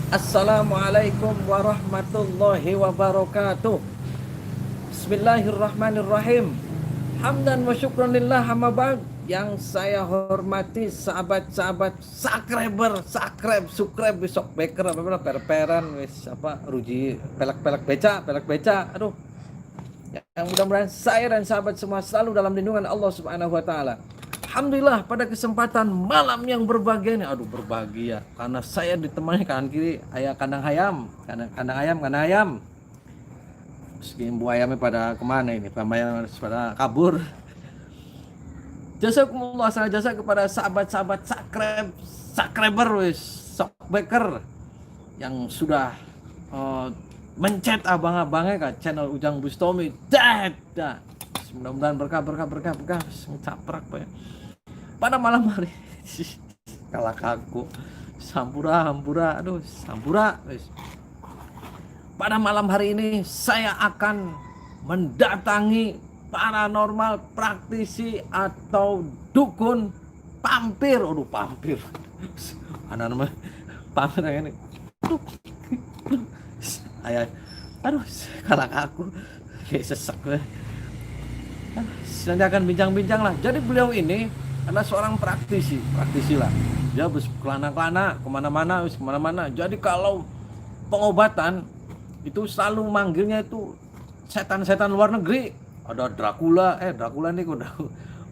Assalamualaikum warahmatullahi wabarakatuh. Bismillahirrahmanirrahim. Hamdan wa syukran lillah, amma ba'd. Yang saya hormati sahabat-sahabat subscribe besok beker apa perperan wis apa ruji pelak-pelak beca. Aduh. Yang mudah-mudahan saya dan sahabat semua selalu dalam lindungan Allah Subhanahu wa taala. Alhamdulillah pada kesempatan malam yang berbahagia ini, berbahagia karena saya ditemani kanan kiri ayah kandang ayam. Meski ibu ayamnya pada kemana ini, pada kabur. Jazakumullah sana jasa kepada sahabat-sahabat subscriber Shockbacker yang sudah mencet abang-abangnya ke channel Ujang Bustomi. Mudah-mudahan berkah ngecaprak Pak ya. Pada malam hari kalah kaku sampura. Pada malam hari ini saya akan mendatangi paranormal praktisi atau dukun pampir. Pampir. Anak-anak pampir ini. Kalah kaku kayak sesek gue. Nanti akan bincang-bincang lah. Jadi beliau ini adalah seorang praktisi lah. Dia kelana-kelana kemana-mana. Jadi kalau pengobatan itu selalu manggilnya itu setan-setan luar negeri. Ada Dracula nih udah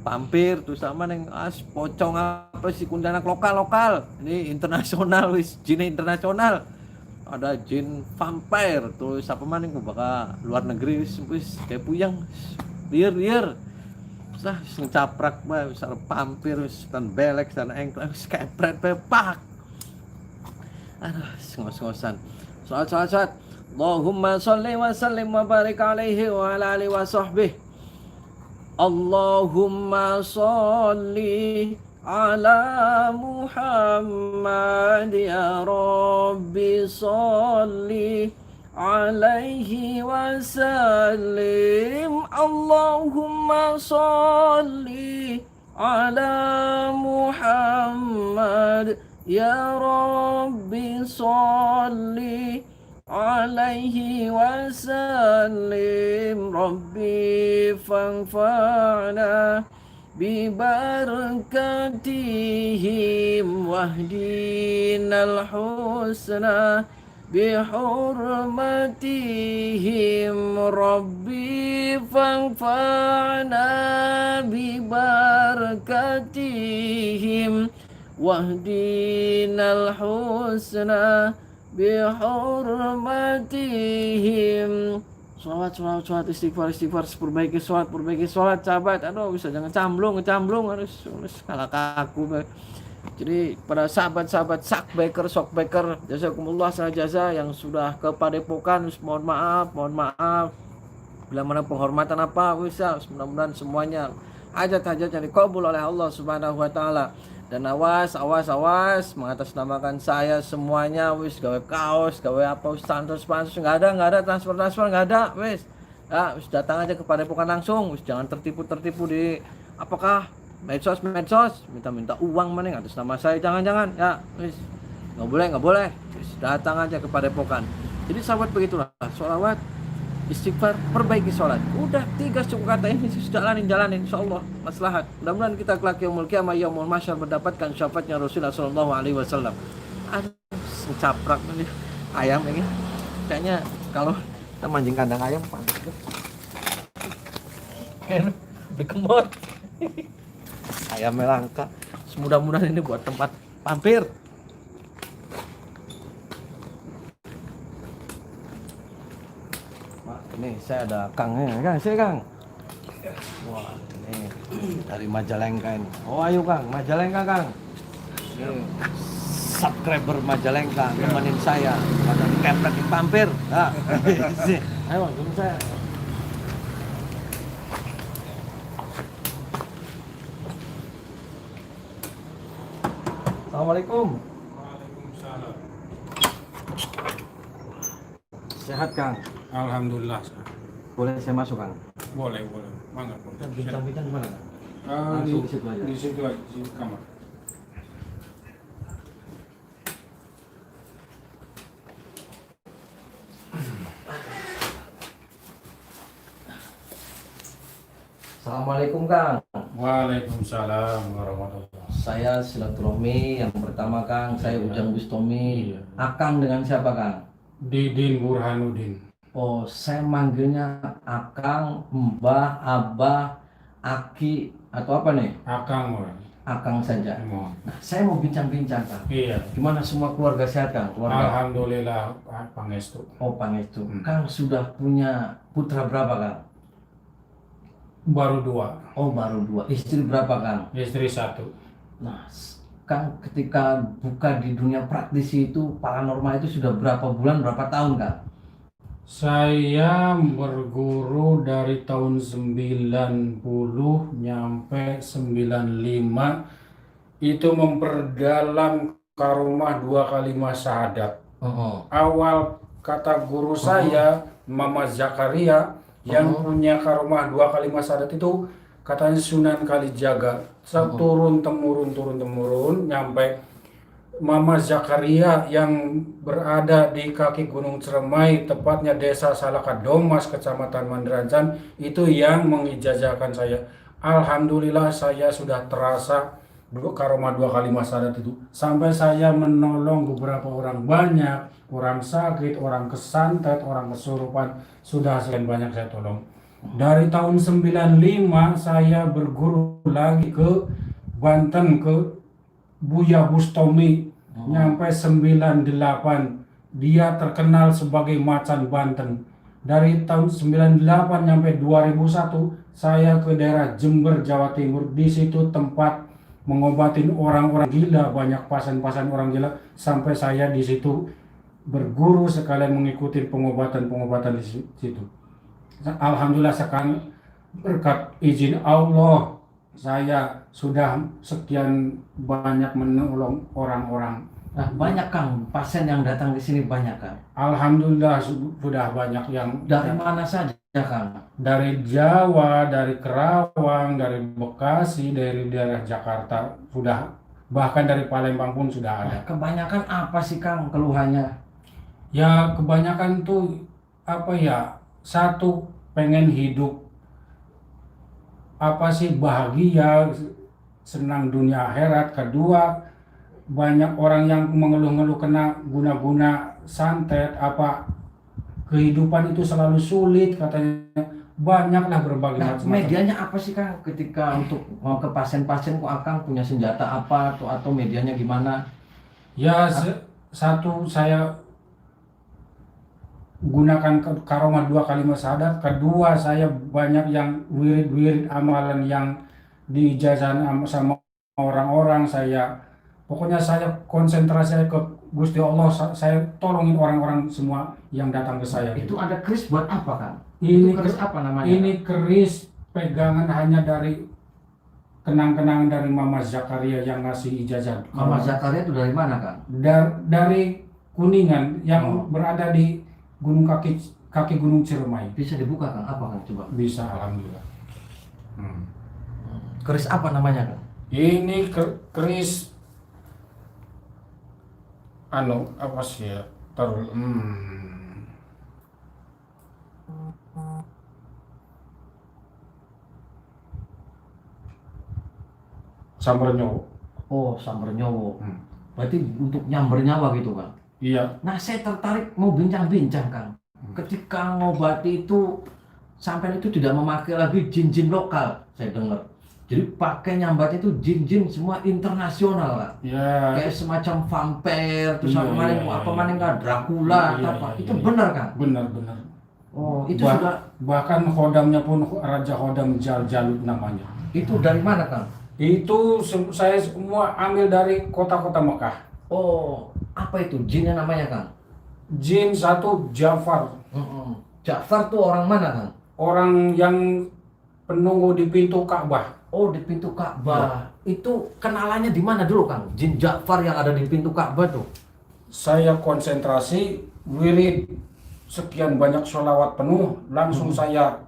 pampir tuh sama neng pocong apa sih kuntilanak lokal. Ini internasional jin internasional. Ada jin vampire tuh siapa maning bakal luar negeri wis kayak puyang liar. Lah ngecaprak bae wis pampir wis tan belek tan engklek wis kepret pepak. Ngos-ngosan. Salat. Allahumma sholli wa sallim wa barik alaihi wa ala alihi wa sahbihi. Allahumma sholli ala Muhammad ya Rabbi sholli alaihi wasallim. Allahumma sholli ala Muhammad ya Rabbi sholli alaihi wasallim. Rabbi fanfa'na bibarakatihim wahdinal husna bihurmatihim. Rabbi fanfa'na bibarakatihim wahdinal husna bihurmatihim. Sholawat istighfar perbaiki sholat sahabat. Bisa jangan ngecamblung harus kalah kaku. Jadi pada sahabat-sahabat shockbacker jazakumullah sana jasa yang sudah ke padepokan, mohon maaf bila mana penghormatan apa mudah-mudahan semuanya hajat-hajat yang dikabul oleh Allah Subhanahu wa taala. Dan awas mengatasnamakan saya semuanya gawe kaos, gawe apa pansus enggak ada transfer enggak ada datang aja kepada padepokan langsung, jangan tertipu di apakah medsos minta uang mana atas nama saya, jangan ya nggak boleh datang aja kepada padepokan. Jadi sahabat begitulah, sholawat istighfar perbaiki sholat, udah 3 suku kata ini jalanin insyaallah maslahat. Mudah-mudahan kita kelak yaumul qiyamah yaumul mahsyar mendapatkan syafaatnya Rasulullah sallallahu alaihi wasallam. Caprak nih ayam ini kayaknya kalau kita mancing kandang ayam kayak dikemot ayamnya langka. Mudah-mudahan ini buat tempat pampir. Ini saya ada Kang. Wah, ini dari Majalengka ini. Oh, ayo Kang, Majalengka Kang. Ini subscriber Majalengka temenin saya pada kepret di pampir. Ayo Bang, temen saya. Assalamualaikum. Waalaikumsalam. Sehat Kang? Alhamdulillah. Boleh saya masuk Kang? Boleh. Mangga. Bincang-bincang di mana? Di Di situ aja. Di situ aja, di kamar. Assalamualaikum Kang. Waalaikumsalam warahmatullahi. Saya silaturahmi yang pertama Kang, saya Ujang Bustomi. Iya. Akang dengan siapa Kang? Didin Burhanuddin. Oh, saya manggilnya Akang, Mbah, Abah, Aki, atau apa nih? Akang wah. Akang saja. Mohon. Nah, saya mau bincang-bincang Kang. Iya. Gimana semua keluarga sehat Kang? Keluarga. Alhamdulillah pangestu. Oh, Pangestu. Kang sudah punya putra berapa Kang? Baru 2, Oh, baru 2. Istri berapa Kang? istri 1. Nah, Kang ketika buka di dunia praktisi itu paranormal itu sudah berapa bulan, berapa tahun Kang? Saya berguru dari tahun 90 nyampe 95 itu memperdalam karomah 2 kalimat syahadat. Awal kata guru saya Mama Zakaria yang punya karomah 2 kalimat syahadat itu katanya Sunan Kalijaga. Turun temurun nyampe Mama Zakaria yang berada di kaki Gunung Ciremai, tepatnya Desa Salakadomas, Kecamatan Mandarancan, itu yang mengijazahkan saya. Alhamdulillah saya sudah terasa karomah 2 kalimat syahadat itu. Sampai saya menolong beberapa orang, banyak orang sakit, orang kesantet, orang kesurupan, sudah sekian banyak saya tolong. Dari tahun 95 saya berguru lagi ke Banten, ke Buya Bustomi, nyampe 98. Dia terkenal sebagai macan Banten. Dari tahun 98 nyampe 2001 saya ke daerah Jember, Jawa Timur. Di situ tempat mengobatin orang-orang gila, banyak pasien-pasien orang gila. Sampai saya di situ berguru sekalian mengikuti pengobatan-pengobatan di situ. Alhamdulillah sekarang berkat izin Allah saya sudah sekian banyak menolong orang-orang. Nah, banyak Kang pasien yang datang ke sini, banyak Kang. Alhamdulillah sudah banyak yang Dari mana saja Kang? dari Jawa, dari Kerawang, dari Bekasi, dari daerah Jakarta, sudah bahkan dari Palembang pun sudah ada. Kebanyakan apa sih Kang keluhannya? Ya kebanyakan tuh apa ya, satu pengen hidup apa sih bahagia, senang dunia akhirat. Kedua, banyak orang yang mengeluh-ngeluh kena guna-guna santet, apa kehidupan itu selalu sulit katanya. Banyaklah berbagai Nah, macam. medianya apa sih Kang ketika untuk mau ke pasien-pasien, kok Akang punya senjata apa atau medianya gimana? Ya satu saya gunakan karomah 2 kalimat syahadat. Kedua, saya banyak yang wirid-wirid amalan yang diijazahkan sama orang-orang. Pokoknya saya konsentrasi ke Gusti Allah. Saya tolongin orang-orang semua yang datang ke saya. Itu ada keris buat apa Kang? Ini Itu keris apa namanya? Ini keris pegangan hanya dari kenang-kenangan dari Mama Zakaria yang ngasih ijazah. Mama Zakaria itu dari mana Kang? Dari Kuningan yang berada di kaki Gunung Ciremai. Bisa dibuka Kang? Apa Kang coba? Bisa, alhamdulillah. Keris apa namanya Kang? Ini keris apa sih ya? Taruh. Sambernyowo. Oh, Sambernyowo. Berarti untuk nyamber nyawa gitu Kang? Iya. Nah, saya tertarik mau bincang-bincang Kang. Ketika ngobati itu, sampai itu tidak memakai lagi jin-jin lokal, saya dengar. Jadi pakai nyambat itu jin-jin semua internasional Kang. Ya. Kayak semacam vampire, terus Iya, kemarin iya, apa iya. maning Kang, Dracula atau Iya, apa. iya, Itu iya. benar Kang? Benar. Oh, itu sudah. Bahkan khodamnya pun Raja Khodam Jalut namanya. Itu dari mana Kang? Itu saya semua ambil dari kota-kota Mekah. Oh, apa itu jinnya namanya Kang? Jin satu Jafar. Ja'far tuh orang mana Kang? Orang yang penunggu di pintu Ka'bah. Oh, di pintu Ka'bah. Itu kenalannya di mana dulu Kang? Jin Ja'far yang ada di pintu Ka'bah tuh. Saya konsentrasi wirid sekian banyak sholawat penuh, langsung saya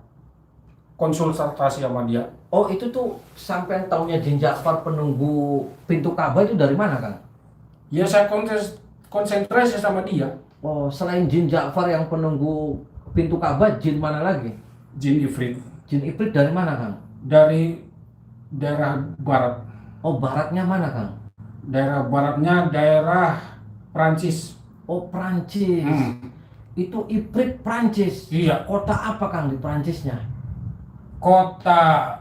konsultasi sama dia. Oh, itu tuh sampai tahunnya Jin Ja'far penunggu pintu Ka'bah itu dari mana Kang? Ya saya konsentrasi sama dia. Oh, selain Jin Ja'far yang penunggu pintu Ka'bah, jin mana lagi? Jin Ifrit. Jin Ifrit dari mana Kang? dari daerah barat. Oh, baratnya mana, Kang? Daerah baratnya daerah Prancis. Oh, Prancis. Itu Iprit Prancis. Iya. Kota apa, Kang, di Prancisnya? Kota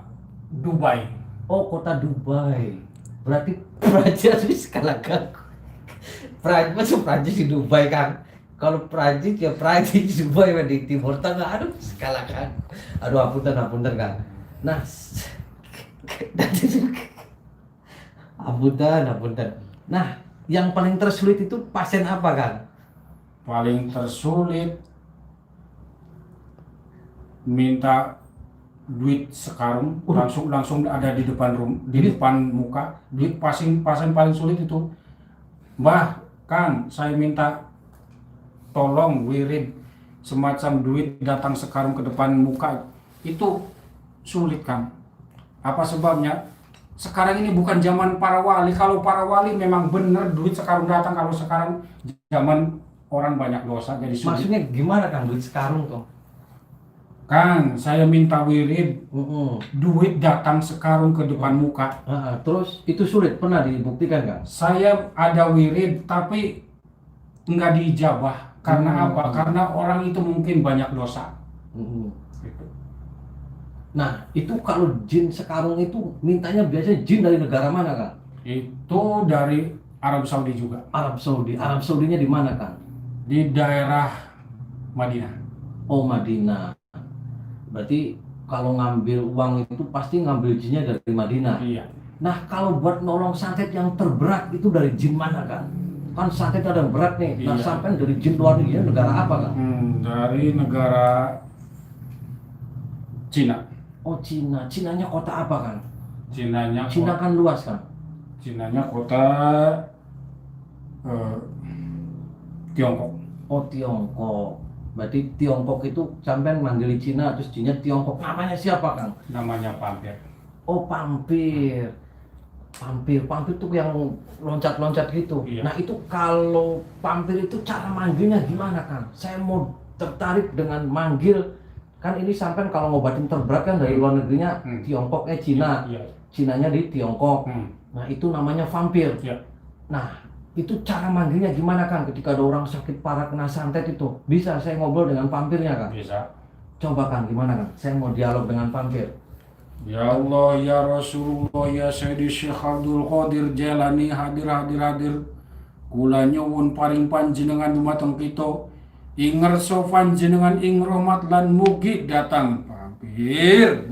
Dubai. Oh, kota Dubai. Berarti Prancis kalah, Kang. Prancis di Dubai, Kang. Kalau Prancis ya Prancis di Dubai di Timur Tengah. Aduh, kalah, Kang. Aduh, apunten, Kang. Nah, apunten. Nah, yang paling tersulit itu pasien apa, Kang? Paling tersulit minta duit sekarang langsung ada di depan depan muka. Duit pasien paling sulit itu. Mbah, Kang, saya minta tolong wirid semacam duit datang sekarang ke depan muka. Itu sulit, Kang. Apa sebabnya? Sekarang ini bukan zaman para wali. Kalau para wali memang benar duit sekarang datang. Kalau sekarang zaman orang banyak dosa jadi sulit. Maksudnya gimana, Kang, duit sekarang tuh? Kang, saya minta wirid duit datang sekarang ke depan muka. Terus itu sulit, pernah dibuktikan, Kang? Saya ada wirid tapi nggak diijabah. Karena apa? Karena orang itu mungkin banyak dosa. Gitu. Nah, itu kalau jin sekarang itu mintanya biasanya jin dari negara mana, Kang? Itu dari Arab Saudi juga. Arab Saudi. Arab Saudinya di mana, Kang? Di daerah Madinah. Oh, Madinah. Berarti kalau ngambil uang itu pasti ngambil jinnya dari Madinah. Iya. Nah, kalau buat nolong santet yang terberat itu dari jin mana, Kang? Kan santet ada yang berat nih. Nah, Iya. sampai dari jin luar negeri negara apa, Kang? Dari negara Cina. Oh, Cina. Cinanya kota apa, Kang? Cinanya Cina kan luas, Kang. Cinanya kota Tiongkok. Oh, Tiongkok. Berarti Tiongkok itu sampai manggil Cina terus jinnya Tiongkok. Namanya siapa, Kang? Namanya Pampir. Oh, Pampir. Pampir tuh yang loncat-loncat gitu. Iya. Nah, itu kalau Pampir itu cara manggilnya gimana, Kang? Saya mau tertarik dengan manggil. Kan ini sampai kalau ngobatin terberat kan dari luar negerinya Tiongkok, Cina. Iya. Cinanya di Tiongkok. Nah, itu namanya vampir. Iya. Nah, itu cara manggilnya gimana, Kang? Ketika ada orang sakit parah kena santet itu, bisa saya ngobrol dengan vampirnya, Kang? Bisa. Coba, Kang, gimana, Kang? Saya mau dialog dengan vampir. Ya Allah, ya Rasulullah, ya Sayyidi Syekh Abdul Qadir Jailani, hadir. Kula nyuwun paring panjenengan dumateng kita. Inger sofan jenengan ing rahmat lan mugi datang Pampir.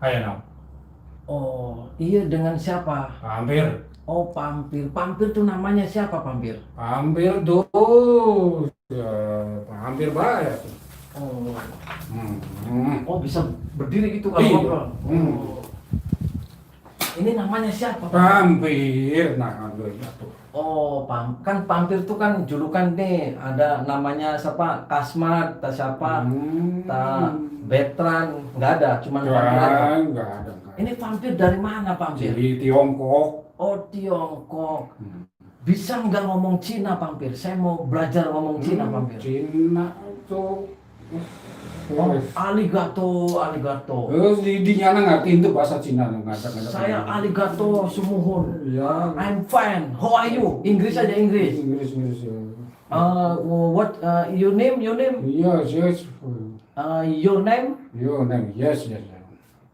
Hayo. Oh, iya, dengan siapa? Pampir. Oh, Pampir. Pampir tuh namanya siapa, Pampir? Pampir tuh. Ya, Pampir baik. Oh, Hmm. bisa berdiri gitu kalau Iya. ngobrol. Oh. Ini namanya siapa, Pak? Pampir. Nah, tuh. Oh, kan Pampir tuh kan julukan nih. Ada namanya siapa? Kasmat, tak siapa? Tak Betran. Nggak ada, cuma Pampir aja. Enggak ada. Ini vampir dari mana, Pampir? Jadi Tiongkok. Oh, Tiongkok. Bisa nggak ngomong Cina, Pampir? Saya mau belajar ngomong Cina, Pampir. Cina tuh. Oh, aligato. Di nyana ngerti itu bahasa Cina nggak ada. Saya aligato sumuhun. Ya. I'm fine. How are you? Inggris aja, Inggris. Inggris. What your name? Yes. Your name? Your name, yes.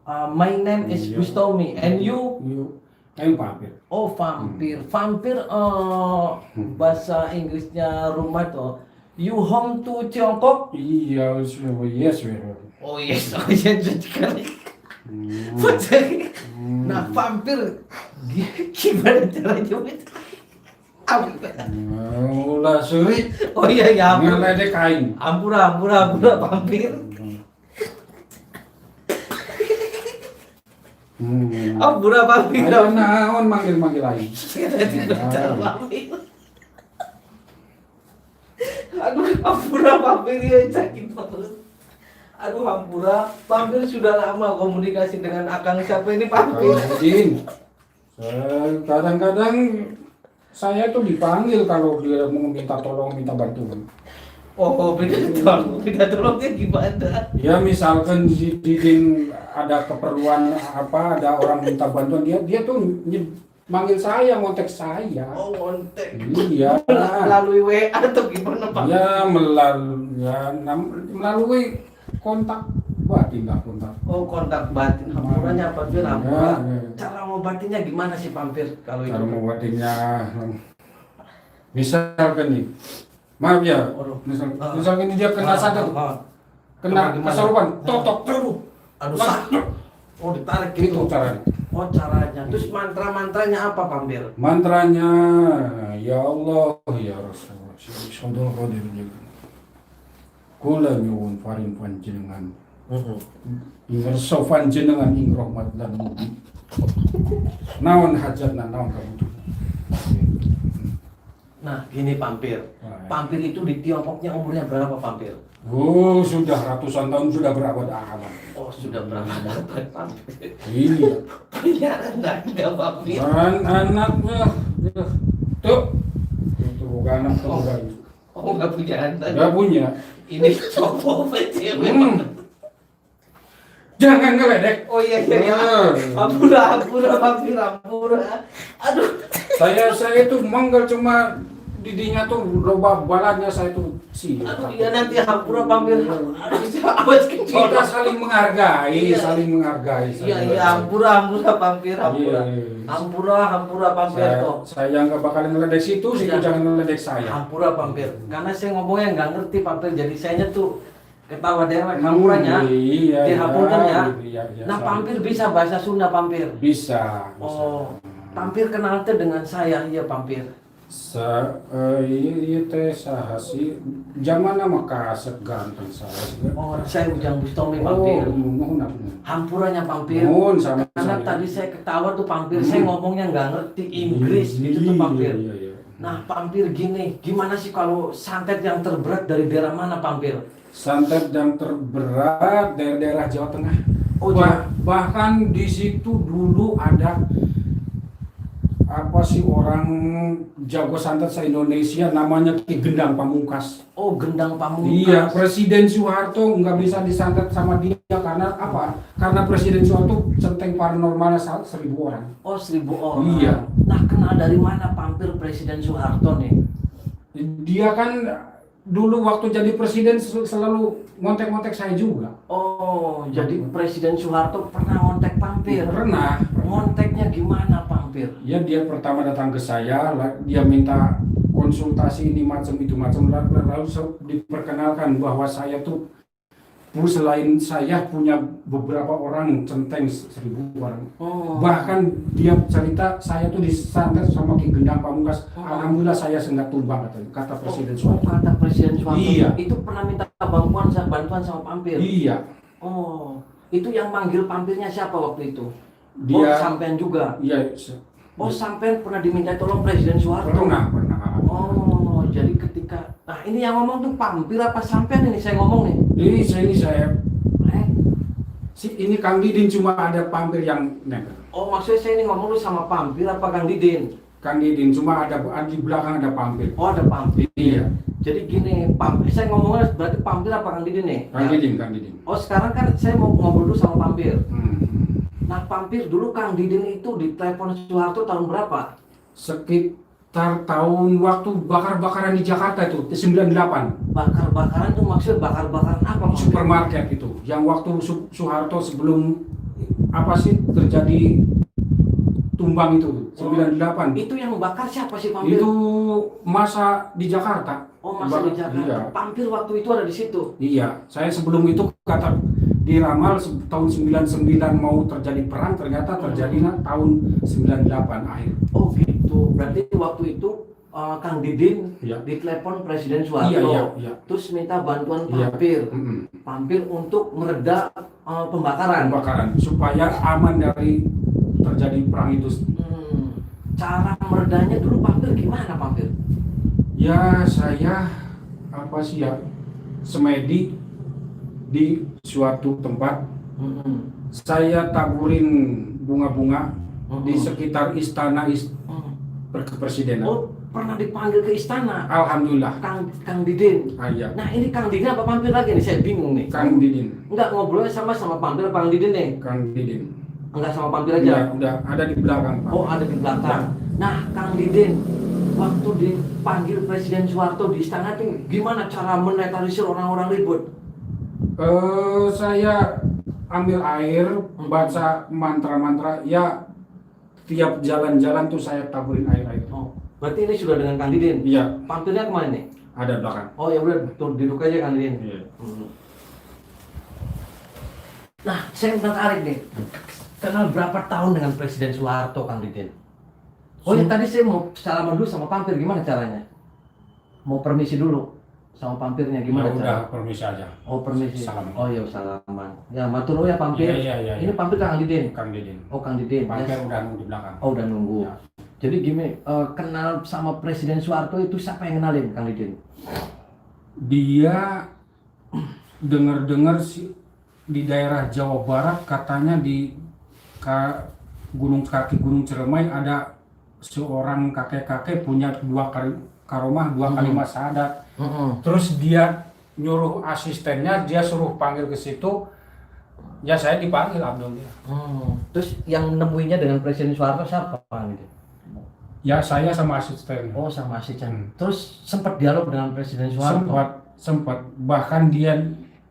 My name is Iya. Gustomi. And you? I'm Pampir. Oh, vampir. Vampir bahasa Inggrisnya rumah tuh. You home to Tiongkok? Iya, yes. Oh yes, sekali. Nah, vampir gimana caranya? Ulah sulit. Oh iya, Ngeledek kain. Ampura vampir. Ampura vampir. Ayo naon manggil lain. Aduh, Hampura vampir ya sakit banget. Aduh, Hampura vampir sudah lama komunikasi dengan Akang siapa ini vampir. Jin. Kadang-kadang saya tuh dipanggil kalau dia mau minta tolong, minta bantuan. Oh, minta tolongnya gimana? Ya misalkan si Didin ada keperluan apa, ada orang minta bantuan, dia tuh manggil saya, ngontek saya. Oh, kontak. Iya. Melalui WA atau gimana, Pak? Ya melalui kontak batin lah, kontak. Oh, kontak batin. Hampurannya apa tuh? Hampura. Ya. Cara ngobatinnya gimana sih, Pampir? Kalau itu? Cara membuatnya misalkan nih, maaf ya, misalkan ini dia kena santet, kena kesurupan, totok, Aduh, sakit. Oh, ditarik itu gitu. caranya. Oh, caranya. Terus mantra-mantranya apa, Pampir? Mantranya, ya Allah, ya Rasulullah, saudara qadir juga. Kula nyuwun paring panjenengan. Ingger sofan jenengan ing rahmat lan mugi. Naon hajatna naon kabutuhan. Nah, gini Pampir. Pampir itu di Tiongkoknya umurnya berapa, Pampir? Oh, sudah ratusan tahun, sudah berabad-abad. Oh, sudah berabad-abad, Pampir. Iya. Punya anak nggak, Pampir? Anaknya, tuh, itu bukan anak tuh, bukan. Oh, nggak punya anak. Nggak punya. Ini cowok cewek. Jangan ngeledek. Oh iya. Ampura, Pampir, ampura. Aduh. Saya itu manggal cuma didinya tuh loba balannya saya tuh sih. Aduh, iya nanti hampura, Pampir. Aduh, awas kecil. Kita saling menghargai, saling menghargai. Iya, hampura, Pampir, hampura. Hampura, Pampir toh. Saya nggak bakalan ngeledek situ jangan ngeledek saya. Hampura, Pampir. Karena saya ngomongnya nggak ngerti, Pampir. Jadi saya tuh ketawa dewek hampuranya. Iya. Dihapurkan ya. Iya, Nah, Pampir bisa bahasa Sunda, Pampir. Bisa. Oh, Pampir kenal teh dengan saya, iya Pampir. Iya teh saha sih. Zaman nama kaset ganteng saya. Oh, saya Ujang Bustomi, Pampir. Mohon. Hampuranya, Pampir. Mohon sama Karena tadi saya ketawa tuh, Pampir. Saya ngomongnya nggak ngerti Inggris gitu tuh, Pampir. Iya. Nah, Pampir gini, gimana sih kalau santet yang terberat dari daerah mana, Pampir? Santet yang terberat dari daerah Jawa Tengah. Oh, Bahkan di situ dulu ada apa sih orang jago santet se-Indonesia namanya Ki Gendang Pamungkas. Oh, Gendang Pamungkas. Iya, Presiden Soeharto nggak bisa disantet sama dia karena apa? Karena Presiden Soeharto centeng paranormalnya 1.000 orang. Oh, 1.000 orang. Iya. Nah, kenal dari mana Pampir Presiden Soeharto nih? Dia kan dulu waktu jadi presiden selalu ngontek-ngontek saya juga. Oh, jadi Presiden Soeharto pernah ngontek Pampir? Pernah. Ngonteknya gimana, Pampir? Ya dia pertama datang ke saya, dia minta konsultasi ini macam itu macam, lalu diperkenalkan bahwa saya tuh selain saya punya beberapa orang centeng 1.000 orang. Oh. Bahkan dia cerita saya tuh disantet sama Ki Gendang Pamungkas. Alhamdulillah saya senggak tumbang kata Presiden Soeharto. Kata Presiden Soeharto. Iya. Itu pernah minta bantuan sama Pampir. Iya. Oh, itu yang manggil Pampirnya siapa waktu itu? Dia. Sampean juga. Iya. Oh, sampean pernah diminta tolong Presiden Soeharto. Pernah. Oh, jadi ketika, nah ini yang ngomong tuh Pampir apa sampean ini saya ngomong nih? Ini saya. Ini Kang Didin cuma ada Pampir yang nekat. Oh, maksudnya saya ini ngomong lu sama Pampir apa Kang Didin? Kang Didin cuma ada di belakang ada Pampir. Oh, ada Pampir. Iya. Jadi gini, saya ngomongnya berarti Pampir apa Kang Didin nih? Kang Didin. Oh, sekarang kan saya mau ngobrol dulu sama Pampir. Nah, Pampir dulu Kang Didin itu ditelepon Soeharto tahun berapa? Sekitar tahun waktu bakar-bakaran di Jakarta itu 98. Bakar-bakaran tuh maksud bakar-bakaran apa, Pampir? Supermarket itu. Yang waktu Soeharto sebelum apa sih terjadi tumbang itu 98. Itu yang bakar siapa sih, Pampir? Itu masa di Jakarta. Oh, masa di Jakarta. Iya. Pampir waktu itu ada di situ. Iya, saya sebelum itu kata diramal tahun 99 mau terjadi perang, ternyata terjadinya tahun 98 akhir. Oh gitu, berarti waktu itu Kang Didin Iya. ditelepon Presiden Soeharto, Iya. Terus minta bantuan Iya. Pampir, Pampir untuk mereda pembakaran, supaya aman dari terjadi perang itu. Cara meredanya dulu Pampir gimana, Pampir? Ya saya apa sih ya, semedi di suatu tempat. Saya taburin bunga-bunga di sekitar istana kepresidenan. Oh, pernah dipanggil ke istana. Alhamdulillah. Kang Didin. Iya. Nah ini Kang Didin apa Pampir lagi nih? Saya bingung nih. Kang Didin. Enggak, ngobrolnya sama Pampir apa Kang Didin nih? Kang Didin. Enggak, sama Pampir aja. Udah ada di belakang, Pak. Oh, ada di belakang. Nah, Kang Didin, waktu dipanggil Presiden Soeharto di istana itu gimana cara menetralisir orang-orang ribut? Saya ambil air, baca mantra-mantra, ya tiap jalan-jalan tuh saya taburin air-air. Oh, berarti ini sudah dengan Kang Didin? Iya. Pampirnya kemana nih? Ada belakang. Oh ya udah, duduk aja Kang Didin. Iya. Nah, saya tertarik nih. Kenal berapa tahun dengan Presiden Soeharto, Kang Didin? Oh ya, tadi saya mau salaman dulu sama Pampir, gimana caranya? Mau permisi dulu sama Pampirnya, gimana Ya udah, caranya? permisi aja. Oh, permisi. Salaman. Oh iya, salaman. Ya, matur nuwun ya Pampir. Iya. Ini Pampir Kang Didin. Kang Didin. Oh, Kang Didin. Pampir Yes. udah nunggu di belakang. Oh, udah nunggu. Ya. Jadi gini, kenal sama Presiden Soeharto itu siapa yang kenalin, Kang Didin? Dia dengar-dengar sih di daerah Jawa Barat katanya di Gunung Ciremai ada seorang kakek-kakek punya dua karomah, dua kalimat syahadat. Terus dia nyuruh asistennya, dia suruh panggil ke situ. Ya saya dipanggil alhamdulillah. Terus yang nemuinya dengan Presiden Soeharto siapa, Kang Didin? Ya saya sama asisten. Oh, sama asisten. Terus sempat dialog dengan Presiden Soeharto? Sempat. Bahkan dia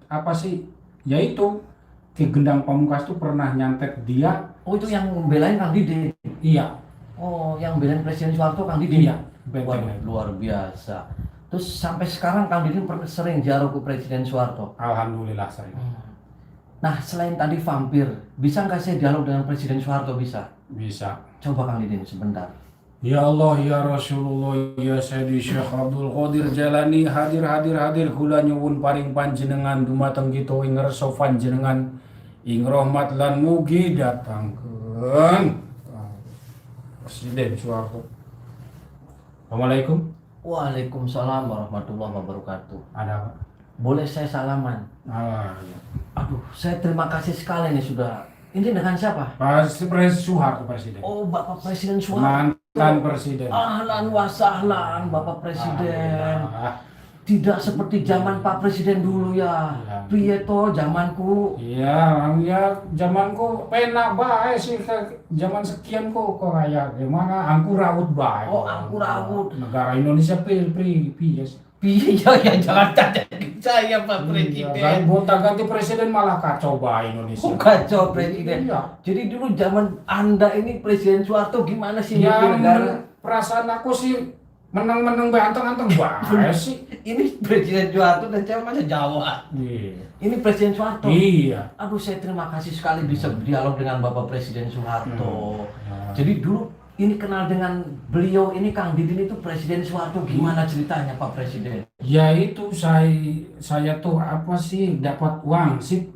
apa sih? Yaitu Ki Gendang Pamungkas tuh pernah nyantet dia. Oh, itu yang membelain Kang Didin? Iya. Oh, yang belain Presiden Soeharto Kang Didin? Iya. Wah, Benteng. luar biasa. Terus sampai sekarang Kang Didin pernah sering ziarah ke Presiden Soeharto? Alhamdulillah saya. Nah, selain tadi vampir, bisa nggak saya dialog dengan Presiden Soeharto? Bisa? Bisa. Coba Kang Didin sebentar. Ya Allah, ya Rasulullah, ya Sayyidi Syekh Abdul Qadir Jalani, hadir kula nyuwun paring panjenengan dumateng kita ing ngarsa panjenengan ing rahmat lan mugi datangkeun Presiden Soeharto. Assalamualaikum. Waalaikumsalam warahmatullahi wabarakatuh. Ada apa? Boleh saya salaman? Ya. Aduh, saya terima kasih sekali nih sudah. Ini dengan siapa? Presiden Soeharto Presiden. Oh, Bapak Presiden Soeharto. Mantan Presiden. Ahlan wa sahlan, Bapak Presiden. Ah, Tidak seperti zaman Pak Presiden dulu ya. Ya. Piye to zamanku? Iya, ya zamanku penak bae sih zaman sekian kok kayak gimana angku raut bae. Oh, angku raut. Negara Indonesia yes. Piye ya jangan tanya saya Pak Iya, Presiden. kan gonta-ganti presiden malah kacau bae Indonesia. Oh, kacau Presiden. Iya. Jadi dulu zaman Anda ini Presiden Soeharto gimana sih Ya, mimpin negara? perasaan aku sih menang-menang bae anteng-anteng bae sih. Ini Presiden Soeharto dan saya masa Jawa. Iya. Ini Presiden Soeharto. Iya. Aduh, saya terima kasih sekali bisa berdialog dengan Bapak Presiden Soeharto. Ya. Jadi dulu ini kenal dengan beliau ini Kang Didin itu Presiden Soeharto, gimana ceritanya Pak Presiden? Ya itu saya tuh apa sih dapat uang sih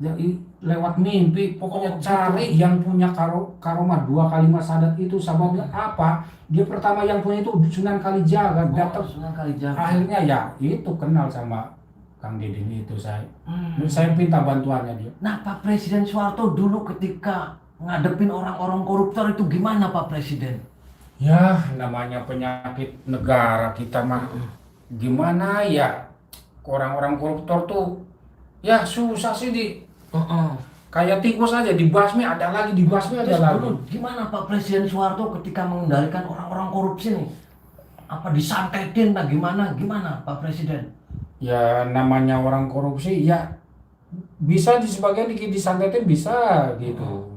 lewat mimpi, pokoknya cari yang punya karomah dua kalimat syahadat itu. Sababnya apa? Dia pertama yang punya itu Sunan Kalijaga, datang Sunan Kalijaga. akhirnya ya itu kenal sama Kang Didin itu saya. Saya minta bantuannya dia. Nah, Pak Presiden Soeharto dulu ketika ngadepin orang-orang koruptor itu gimana Pak Presiden? Ya namanya penyakit negara kita mah gimana ya, orang-orang koruptor tuh ya susah sih kayak tikus aja dibasmi ada lagi, dibasmi ada Terus lagi. dulu gimana Pak Presiden Soeharto ketika mengendalikan orang-orang korupsi nih? Apa disantetin nah gimana Pak Presiden? Ya namanya orang korupsi ya bisa di sebagian disantetin bisa gitu.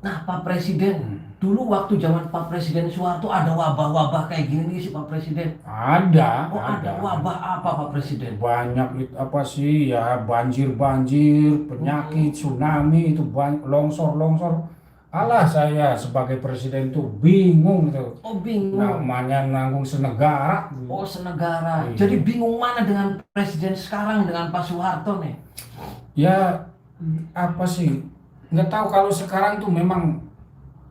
Nah Pak Presiden, dulu waktu zaman Pak Presiden Soeharto ada wabah-wabah kayak gini sih Pak Presiden? Ada. Oh ada wabah apa Pak Presiden? Banyak apa sih ya, banjir, penyakit, tsunami itu longsor. Alah saya sebagai presiden tuh bingung tuh. Oh bingung. Namanya nanggung senegara. Oh senegara. Iya. Jadi bingung mana dengan presiden sekarang dengan Pak Soeharto nih? Ya apa sih? Nggak tahu kalau sekarang tuh memang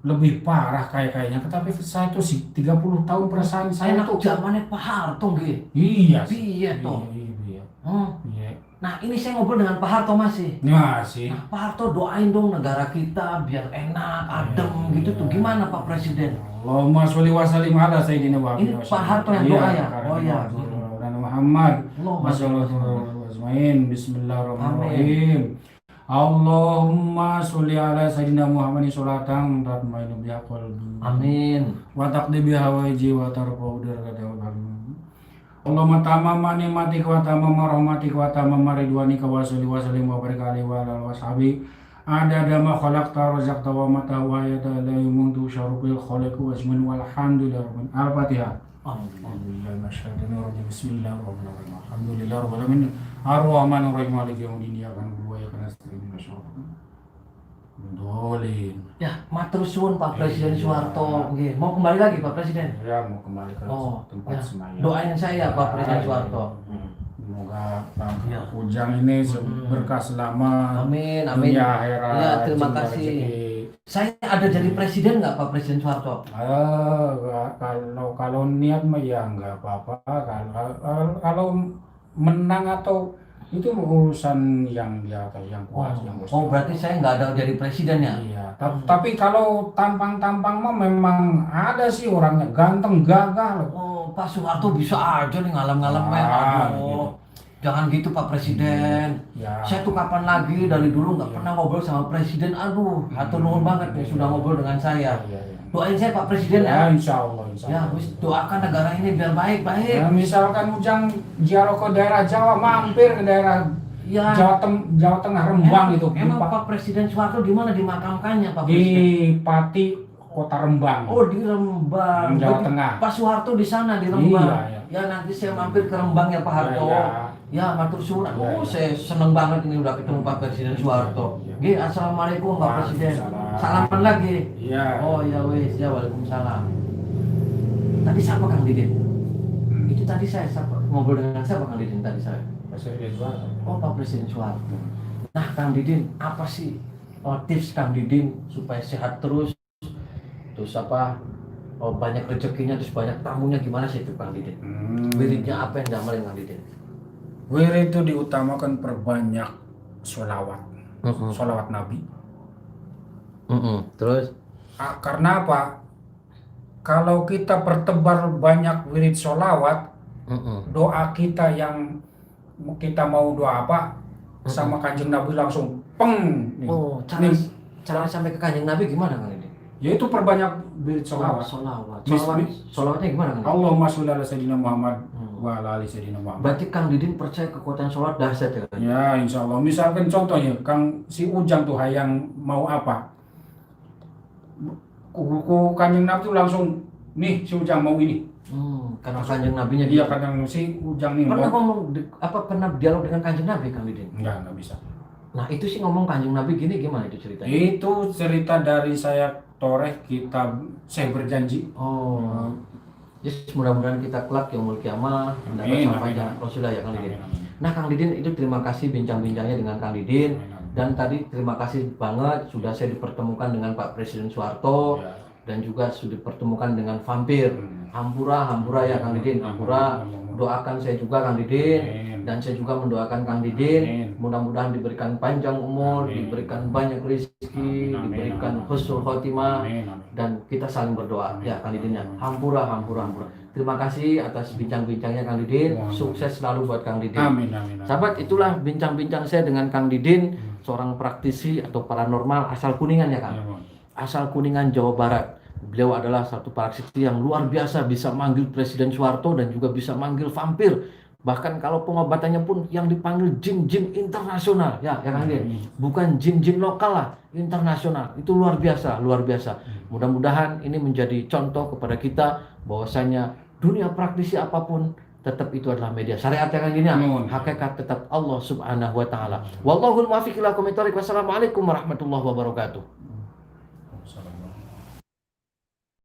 lebih parah kayaknya. Tapi saya tuh sih 30 tahun perasaan saya Enak tuh. zamannya Pak Harto nggih. Iya. Piye toh? Iya. Hmm. Iya. Nah ini saya ngobrol dengan Pak Harto masih. Masih. Nah Pak Harto doain dong negara kita biar enak, adem gitu tuh. Gimana Pak Presiden? Allahumma sholli wa sallim ala sayyidina Muhammad. Ini Pak Harto yang doa ya? Oh iya. Muhammad. Allahumma sholli Bismillahirrahmanirrahim. Allahumma sholli ala sayyidina Muhammadin sholatan tatmainu biha qalbi. Amin. Wa taqdi biha waji wa tarfa'u darajata wa karim. Allahumma tamama nikmatika wa tamama rahmatika wa tamama ridwanika wa sholli wa sallim wa barik alaihi wa ala washabi adada ma khalaqta razaqta wa mata wa ayata la yumuntu syarufil khaliq wa ismin walhamdulillahi rabbil al-fatihah. Alhamdulillah masyhadana rajim bismillahirrahmanirrahim alhamdulillah rabbil alamin arrahmanir rahim maliki yaumiddin iyyaka na'budu wa iyyaka nasta'in dolin. Ya, matur suwun Pak Presiden Soeharto. Nggih, mau kembali lagi Pak Presiden? Ya, mau kembali ke tempat ya. semaya. Doain saya Pak Presiden Soeharto. Semoga Ujang ini berkah selama Amin, amin. dunia akhirat. Ya, terima kasih. Saya ada jadi presiden nggak Pak Presiden Soeharto? Kalau niat mah ya nggak apa-apa. Kalau menang atau itu urusan yang di atas, yang kuat, yang besar. Oh, berarti saya nggak ada jadi presiden ya? Iya. Tapi kalau tampang-tampang mah memang ada sih orangnya ganteng, gagah. Oh, Pak Soeharto bisa aja nih ngalam-ngalam main. Gitu. Jangan gitu Pak Presiden. Ya. Saya tuh kapan lagi dari dulu nggak pernah ngobrol sama Presiden. Aduh, hatur nuhun banget nih sudah ngobrol dengan saya. Doain saya Pak Presiden ya. Insya Allah. Ya, wis doakan negara ini biar baik-baik. Ya, misalkan Ujang ziarah ke daerah Jawa, mampir ke daerah Ya. Jawa Tengah Rembang itu. Emang Pak Presiden Soeharto di mana dimakamkannya Pak Di Presiden? Pati Kota Rembang. Oh, di Rembang. Jawa Berarti Tengah. Pak Soeharto di sana di Rembang. Iya. Ya nanti saya mampir ke Rembang ya Pak Harto. Ya, matur suwun. Oh, saya seneng banget ini udah ketemu Pak Presiden Soeharto. Iya. Nggih, assalamualaikum Pak Presiden. Salaman lagi. Iya. Oh ya wis, ya waalaikumsalam. Tadi siapa Kang Didin? Itu tadi saya ngobrol dengan siapa Kang Didin tadi saya? Oh, Pak Presiden Soeharto. Nah, Kang Didin, apa sih tips Kang Didin supaya sehat terus? Terus apa? Oh, banyak rezekinya, terus banyak tamunya gimana sih itu Kang Didin? Wiridnya apa yang diamalin Kang Didin? Wirid itu diutamakan perbanyak sholawat, sholawat Nabi. Terus? Karena apa? Kalau kita pertebar banyak wirid sholawat, doa kita yang kita mau doa apa sama Kanjeng Nabi langsung peng. Oh, cara sampai ke Kanjeng Nabi gimana Kang Didin? Yaitu perbanyak wirid sholawat. Sholawatnya gimana Kang Didin? Allahumma sholli ala sayyidina Muhammad wa ala ali sayyidina Muhammad. Berarti Kang Didin percaya kekuatan sholat dahsyat ya? Ya, insya Allah. Misalkan contohnya, si Ujang tuh yang mau apa? Kanjeng Nabi tuh langsung, nih si Ujang mau ini. Karena Kanjeng Nabinya Iya, kadang si Ujang nih. Pernah pernah dialog dengan Kanjeng Nabi Kang Didin? Enggak bisa. Nah itu sih ngomong Kanjeng Nabi gini gimana itu ceritanya? Itu cerita dari saya toreh kitab Saya Berjanji. Oh. Yes, mudah-mudahan kita kelak yaumul kiamah mendapat sampaian Rasulullah ya Kang Didin. Nah Kang Didin itu terima kasih bincang-bincangnya dengan Kang Didin. Dan tadi terima kasih banget sudah saya dipertemukan dengan Pak Presiden Soeharto dan juga sudah dipertemukan dengan vampir. Hampura ya Kang Didin. Hampura, doakan saya juga Kang Didin. Dan saya juga mendoakan Kang Didin, mudah-mudahan diberikan panjang umur, diberikan banyak rezeki, diberikan husnul khotimah, dan kita saling berdoa ya Kang Didin ya. Hampura. Terima kasih atas bincang-bincangnya Kang Didin. Sukses selalu buat Kang Didin. Amin. Sahabat, itulah bincang-bincang saya dengan Kang Didin, seorang praktisi atau paranormal asal Kuningan ya Kang. Asal Kuningan, Jawa Barat. Beliau adalah satu praktisi yang luar biasa, bisa manggil Presiden Soeharto dan juga bisa manggil vampir. Bahkan kalau pengobatannya pun yang dipanggil jin-jin internasional ya Kang Didin. Bukan jin-jin lokal lah, internasional. Itu luar biasa. Mudah-mudahan ini menjadi contoh kepada kita bahwasanya dunia praktisi apapun tetap itu adalah media syariat ya Kang Didin. Hakikat tetap Allah Subhanahu wa taala. Wallahul muwaffiq ila aqwamit thoriq. Wassalamualaikum warahmatullahi wabarakatuh.